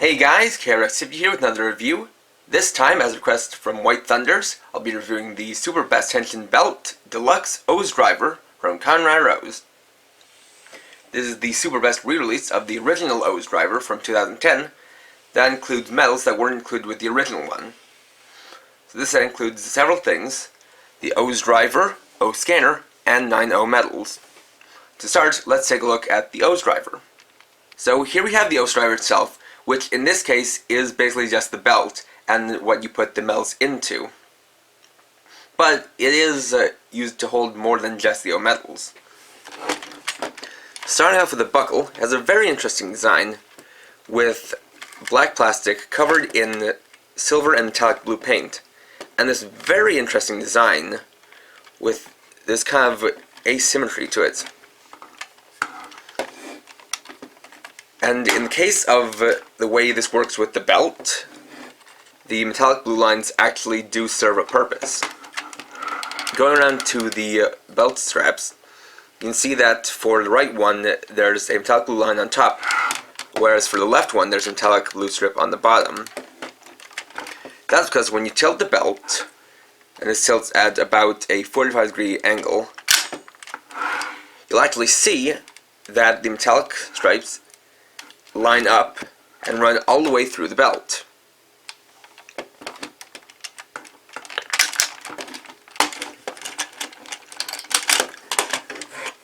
Hey guys, KRXCity here with another review. This time, as a request from White Thunders, I'll be reviewing the Super Best Henshin Belt Deluxe O's Driver from Conrad Rose. This is the Super Best re-release of the original O's Driver from 2010. That includes medals that weren't included with the original one. So this set includes several things: the O's Driver, O Scanner, and 9 O medals. To start, let's take a look at the O's Driver. So here we have the O's Driver itself, which in this case is basically just the belt and what you put the medals into. But it is used to hold more than just the O medals. Starting off with the buckle, it has a very interesting design with black plastic covered in silver and metallic blue paint, and this very interesting design with this kind of asymmetry to it. And in the case of the way this works with the belt, the metallic blue lines actually do serve a purpose. Going around to the belt straps, you can see that for the right one there's a metallic blue line on top, whereas for the left one there's a metallic blue strip on the bottom. That's because when you tilt the belt, and this tilts at about a 45-degree angle, you'll actually see that the metallic stripes line up and run all the way through the belt.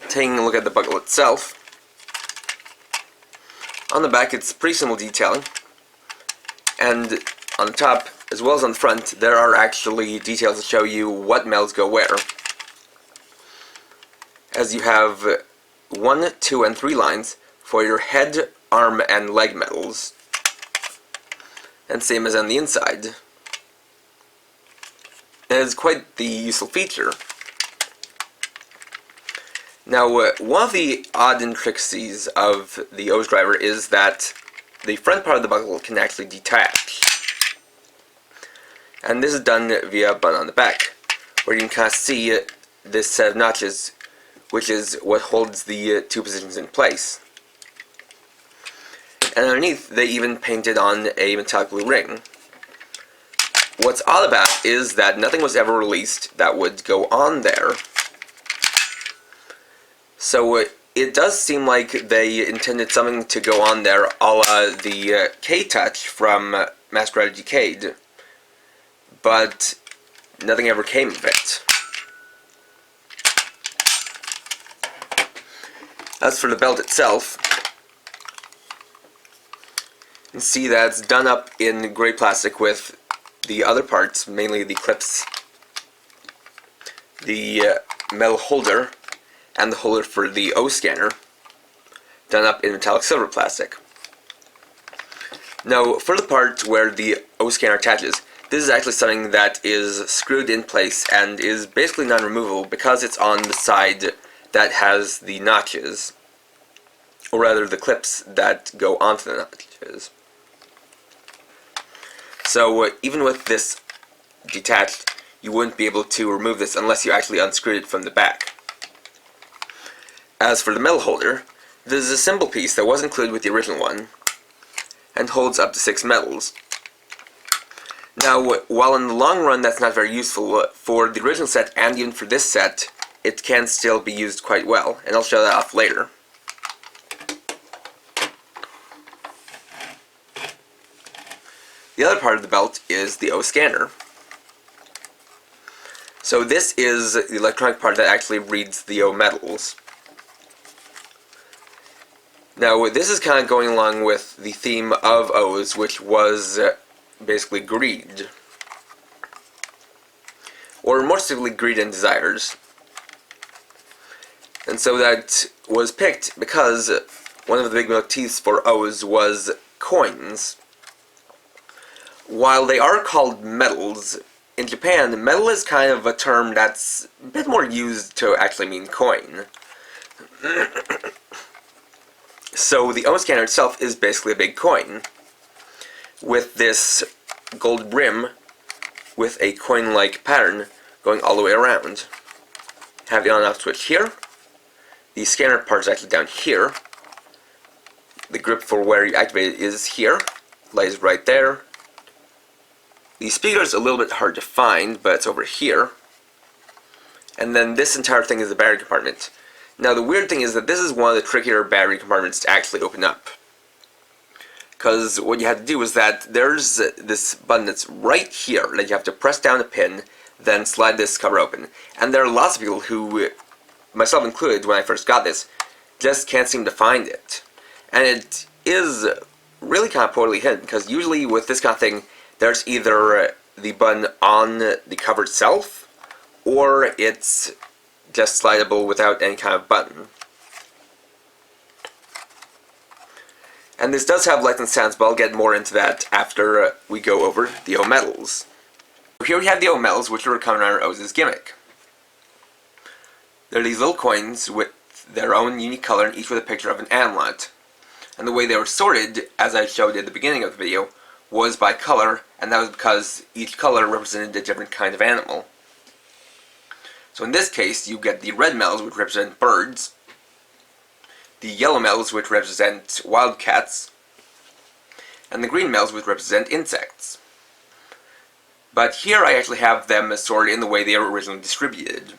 Taking a look at the buckle itself, on the back it's pretty simple detailing, and on the top as well as on the front there are actually details to show you what medals go where, as you have 1, 2, and 3 lines for your head, arm, and leg medals, and same as on the inside. And it's quite the useful feature. Now, one of the odd intricacies of the O's Driver is that the front part of the buckle can actually detach. And this is done via a button on the back, where you can kind of see this set of notches, which is what holds the two positions in place. And underneath, they even painted on a metallic blue ring. What's odd about it is that nothing was ever released that would go on there. So it does seem like they intended something to go on there a la the K-Touch from Masquerade Decade, but nothing ever came of it. As for the belt itself, you can see that it's done up in gray plastic with the other parts, mainly the clips, the metal holder, and the holder for the O scanner, done up in metallic silver plastic. Now, for the part where the O scanner attaches, this is actually something that is screwed in place and is basically non-removable because it's on the side that has the notches, or rather the clips that go onto the notches. So even with this detached, you wouldn't be able to remove this unless you actually unscrewed it from the back. As for the metal holder, this is a simple piece that was included with the original one, and holds up to 6 medals. Now, while in the long run that's not very useful, for the original set and even for this set, it can still be used quite well, and I'll show that off later. The other part of the belt is the O scanner. So this is the electronic part that actually reads the O medals. Now this is kind of going along with the theme of O's, which was basically greed. Or more specifically, greed and desires. And so that was picked because one of the big motifs for O's was coins. While they are called medals, in Japan, medal is kind of a term that's a bit more used to actually mean coin. So the O scanner itself is basically a big coin, with this gold rim with a coin-like pattern going all the way around. Have the on and off switch here. The scanner part is actually down here. The grip for where you activate it is here. lies right there. The speaker is a little bit hard to find, but it's over here. And then this entire thing is the battery compartment. Now the weird thing is that this is one of the trickier battery compartments to actually open up. Because what you have to do is that there's this button that's right here that you have to press down a pin, then slide this cover open. And there are lots of people who, myself included when I first got this, just can't seem to find it. And it is really kind of poorly hidden, because usually with this kind of thing, there's either the button on the cover itself, or it's just slidable without any kind of button. And this does have lights and sounds, but I'll get more into that after we go over the OOO medals. Here we have the OOO medals, which are Kamen Rider O's gimmick. They're these little coins with their own unique color, and each with a picture of an animal. And the way they were sorted, as I showed at the beginning of the video, was by color, and that was because each color represented a different kind of animal. So in this case, you get the red medals, which represent birds, the yellow medals, which represent wildcats, and the green medals, which represent insects. But here I actually have them sorted in the way they were originally distributed.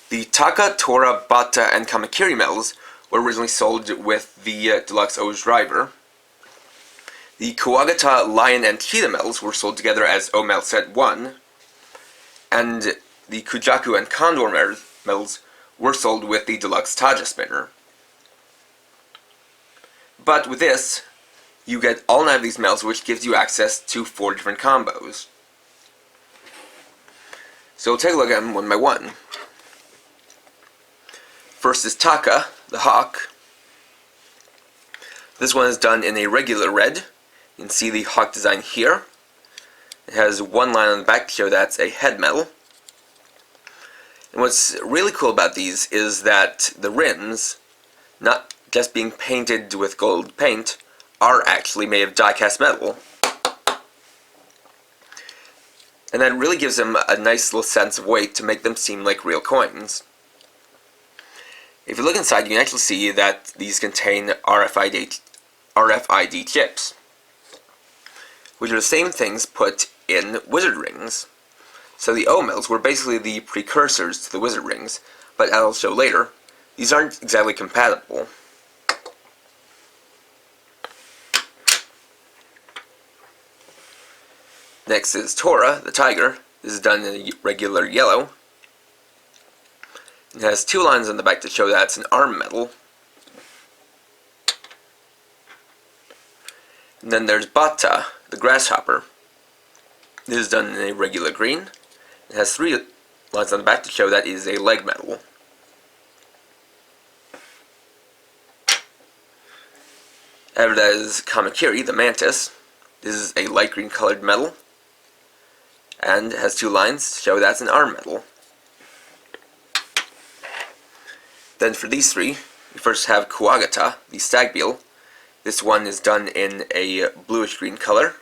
The Taka, Tora, Batta, and Kamakiri medals were originally sold with the deluxe OOO driver. The Kuwagata, Lion, and Cheetah medals were sold together as OOO medal set 1, and the Kujaku and Condor medals were sold with the deluxe Taja spinner. But with this, you get all 9 of these medals, which gives you access to 4 different combos. So we'll take a look at them one by one. First is Taka, the hawk. This one is done in a regular red. You can see the hawk design here. It has one line on the back to show that's a head medal. And what's really cool about these is that the rims, not just being painted with gold paint, are actually made of die-cast metal. And that really gives them a nice little sense of weight to make them seem like real coins. If you look inside, you can actually see that these contain RFID chips, which are the same things put in wizard rings. So the OOO medals were basically the precursors to the wizard rings, but as I'll show later, these aren't exactly compatible. Next is Tora, the tiger. This is done in a regular yellow. It has 2 lines on the back to show that it's an arm medal. And then there's Batta, the grasshopper. This is done in a regular green. It has 3 lines on the back to show that it is a leg medal. After that is Kamakiri, the mantis. This is a light green colored medal, and has 2 lines to show that's an arm medal. Then for these 3, we first have Kuwagata, the stag beetle. This one is done in a bluish green color,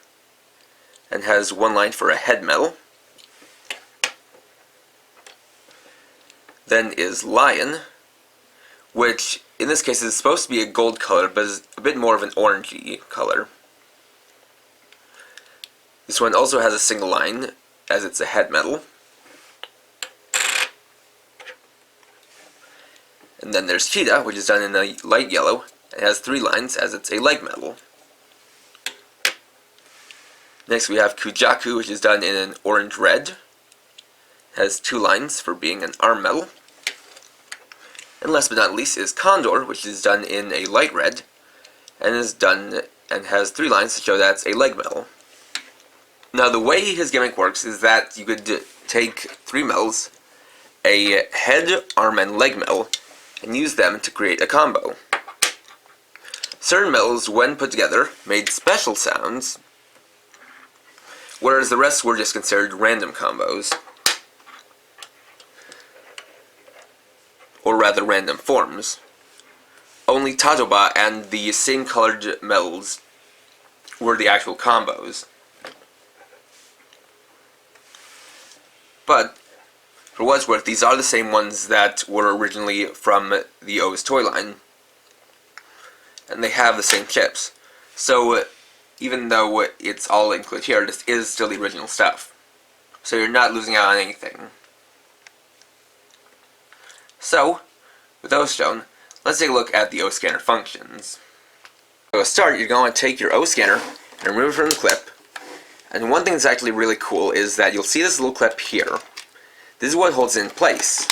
and has 1 line for a head medal. Then is Lion, which in this case is supposed to be a gold color, but is a bit more of an orangey color. This one also has a single line, as it's a head medal. And then there's Cheetah, which is done in a light yellow, and has 3 lines, as it's a leg medal. Next we have Kujaku, which is done in an orange-red. Has 2 lines for being an arm medal. And last but not least is Condor, which is done in a light red, and is done and has 3 lines to show that it's a leg medal. Now the way his gimmick works is that you could take 3 medals, a head, arm, and leg medal, and use them to create a combo. Certain medals, when put together, made special sounds, whereas the rest were just considered random combos. Or rather random forms. Only Tajador and the same colored medals were the actual combos. But, for what it's worth, these are the same ones that were originally from the OOO's toy line. And they have the same chips. So even though it's all included here, this is still the original stuff. So you're not losing out on anything. So, with those shown, let's take a look at the O-scanner functions. So to start, you're going to take your O-scanner and remove it from the clip. And one thing that's actually really cool is that you'll see this little clip here. This is what holds it in place.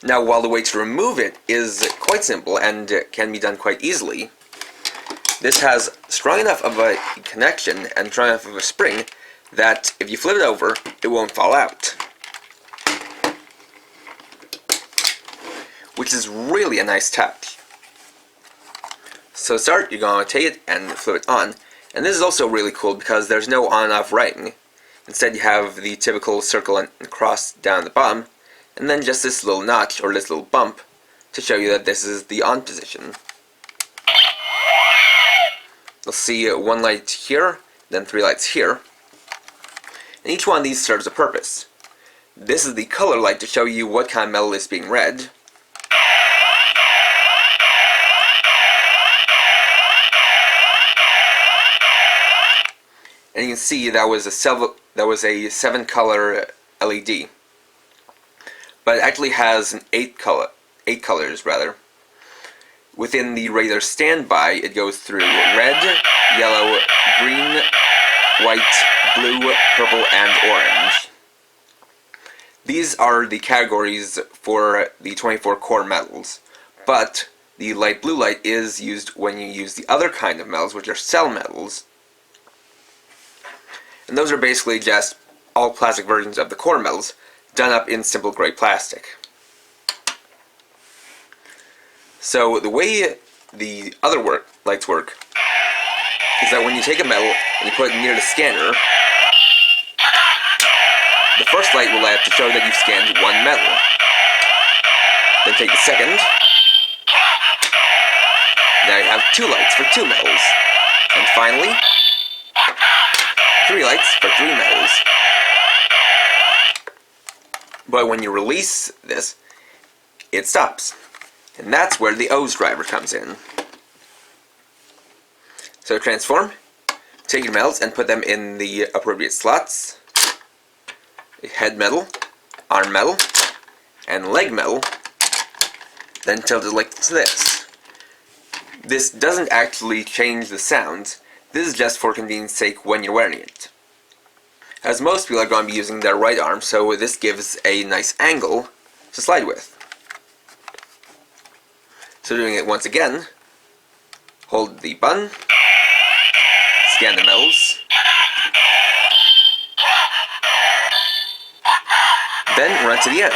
Now, while the way to remove it is quite simple and can be done quite easily, this has strong enough of a connection and strong enough of a spring that if you flip it over, it won't fall out. Which is really a nice touch. So to start, you're going to take it and flip it on. And this is also really cool because there's no on and off writing. Instead you have the typical circle and cross down the bottom, and then just this little notch or this little bump to show you that this is the on position. You'll see one light here, then 3 lights here. And each one of these serves a purpose. This is the color light to show you what kind of metal is being read. And you can see that was a 7-color LED, but it actually has 8 colors rather. Within the regular standby, it goes through red, yellow, green, white, blue, purple, and orange. These are the categories for the 24 core metals, but the light blue light is used when you use the other kind of metals, which are cell metals. And those are basically just all plastic versions of the core metals done up in simple gray plastic. So the way the other lights work is that when you take a metal and you put it near the scanner, the first light will light up to show that you've scanned one metal. Then take the second. Now you have 2 lights for 2 metals. And finally, 3 lights for 3 metals. But when you release this, it stops. And that's where the O's driver comes in. So transform, take your metals and put them in the appropriate slots. Head metal, arm metal, and leg metal. Then tilt it like this. This doesn't actually change the sound. This is just for convenience sake when you're wearing it. As most people are going to be using their right arm, so this gives a nice angle to slide with. So doing it once again, hold the button, scan the metals, then run to the end.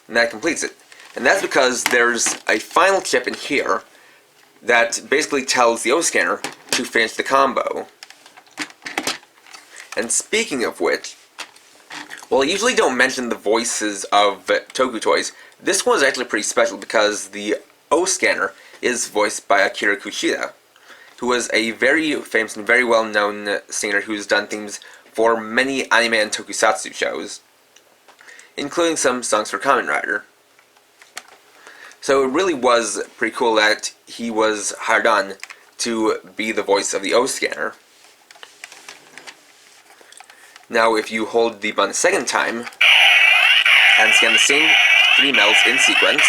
And that completes it. And that's because there's a final chip in here that basically tells the O-scanner to finish the combo. And speaking of which, well, I usually don't mention the voices of Toku toys. This one is actually pretty special because the O-scanner is voiced by Akira Kushida, who was a very famous and very well-known singer who's done themes for many anime and tokusatsu shows, including some songs for Kamen Rider. So it really was pretty cool that he was hired on to be the voice of the O-scanner. Now if you hold the button a second time and scan the same 3 metals in sequence,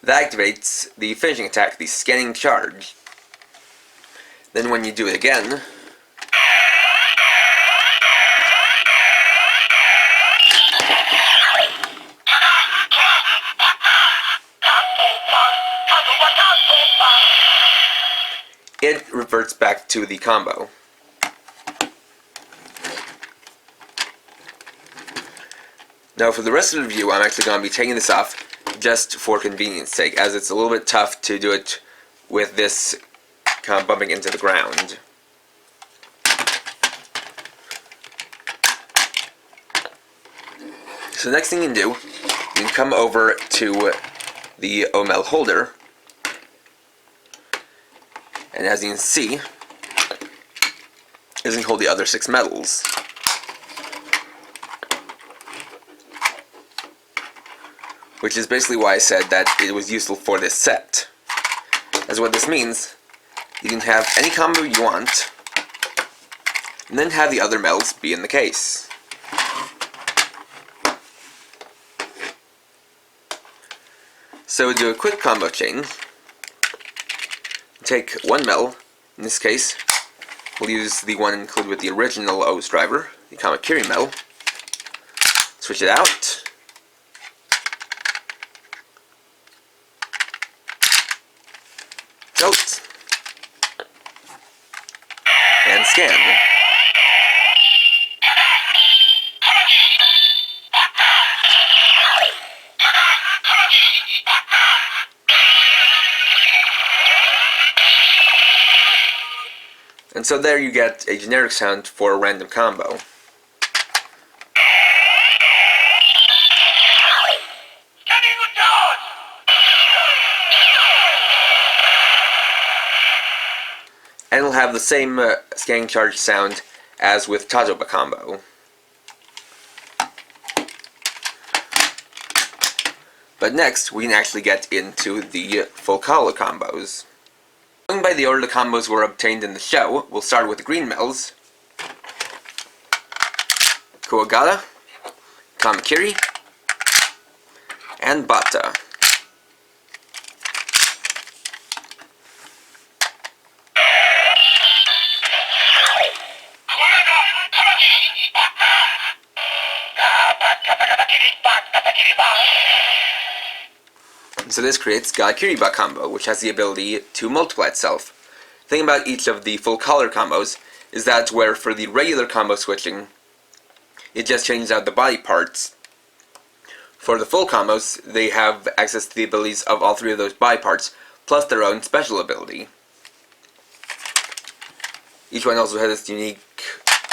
that activates the finishing attack, the scanning charge. Then when you do it again, it reverts back to the combo. Now for the rest of the review, I'm actually going to be taking this off just for convenience sake, as it's a little bit tough to do it with this kind of bumping into the ground. So the next thing you can do you can come over to the OML holder, and as you can see, it doesn't hold the other 6 medals. Which is basically why I said that it was useful for this set. As what this means, you can have any combo you want, and then have the other medals be in the case. So we'll do a quick combo chain. Take one medal, in this case, we'll use the one included with the original OOO driver, the Kamakiri medal. Switch it out. Out. And scan. And so there you get a generic sound for a random combo. And it'll have the same scanning charge sound as with Tajador combo. But next, we can actually get into the full color combos. Going by the order the combos were obtained in the show, we'll start with the green medals, Kuwagata, Kamakiri, and Batta. So this creates Gatakiriba combo, which has the ability to multiply itself. The thing about each of the full color combos is that where for the regular combo switching, it just changes out the body parts. For the full combos, they have access to the abilities of all 3 of those body parts, plus their own special ability. Each one also has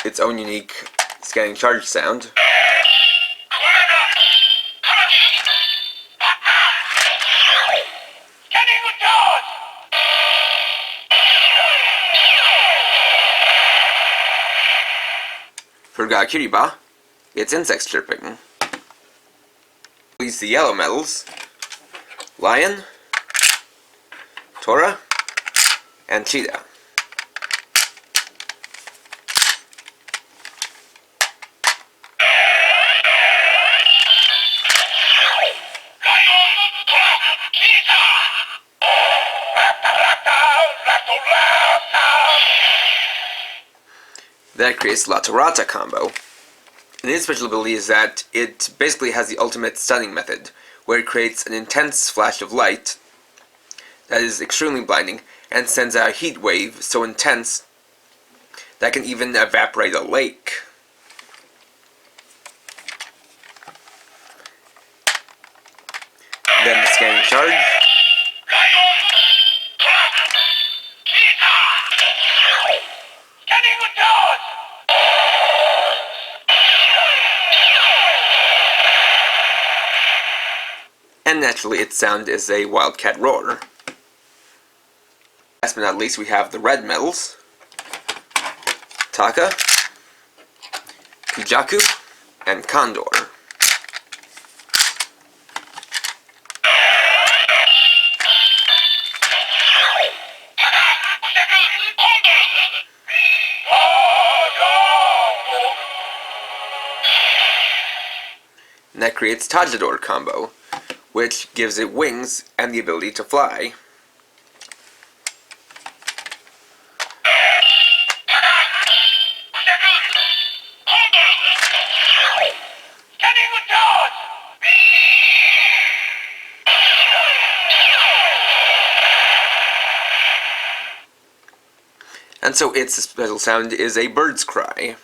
its own unique scanning charge sound. For Gatakiriba, it's insect chirping. These the yellow medals, Lion, Tora, and Cheetah. That creates Latorartar combo. And its special ability is that it basically has the ultimate stunning method, where it creates an intense flash of light that is extremely blinding and sends out a heat wave so intense that can even evaporate a lake. Then the scanning charge. And naturally, its sound is a wildcat roar. Last but not least, we have the red medals, Taka, Kujaku, and Condor. And that creates Tajador combo, which gives it wings and the ability to fly. And so its special sound is a bird's cry.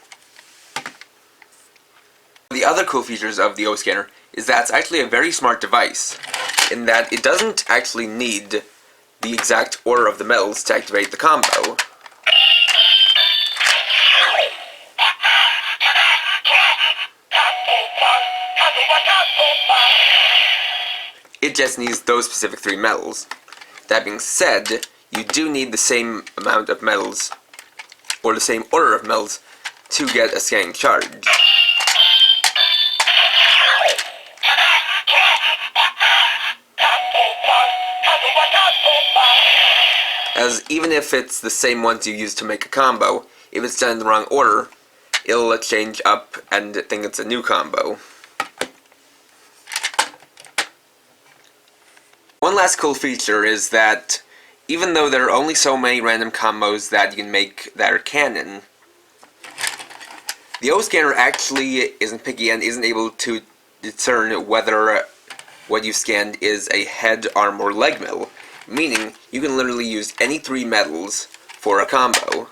The other cool features of the OOO scanner is that it's actually a very smart device, in that it doesn't actually need the exact order of the medals to activate the combo. It just needs those specific 3 metals. That being said, you do need the same amount of metals, or the same order of metals, to get a scanning charge. As even if it's the same ones you use to make a combo, if it's done in the wrong order, it'll change up and think it's a new combo. One last cool feature is that even though there are only so many random combos that you can make that are canon, the OOO scanner actually isn't picky and isn't able to discern whether what you scanned is a head, arm, or leg metal, meaning you can literally use any 3 metals for a combo.